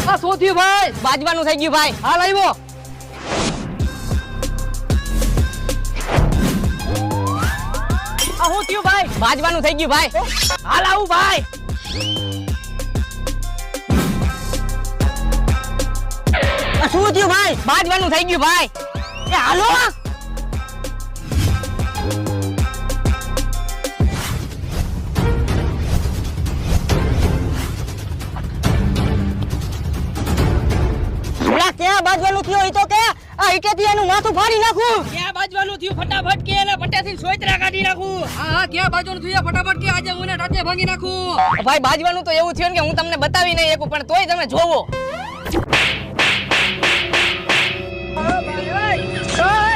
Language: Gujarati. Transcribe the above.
આ શું થયું ભાઈ? બાજવાનું થઈ ગયું ભાઈ. હાલ આવ્યો. આ શું થયું ભાઈ? બાજવાનું થઈ ગયું ભાઈ. હાલ આવું ભાઈ. આ શું થયું ભાઈ? બાજવાનું થઈ ગયું ભાઈ. એ હાલો. ક્યાં બાજવાનું થયું હોય તો કે આ ઈટેથી એનું માથું ફાડી નાખું. ક્યાં બાજવાનું થયું? ફટાફટ કે એને પટ્ટેથી સોયત્રા કાઢી નાખું. હા ક્યાં બાજવાનું થયું? ફટાફટ કે આજે હું એને ટાટે ભાંગી નાખું. ભાઈ બાજવાનું તો એવું થયું ને કે હું તમને બતાવી નહીં શકું, પણ તોય તમે જોવો. ઓય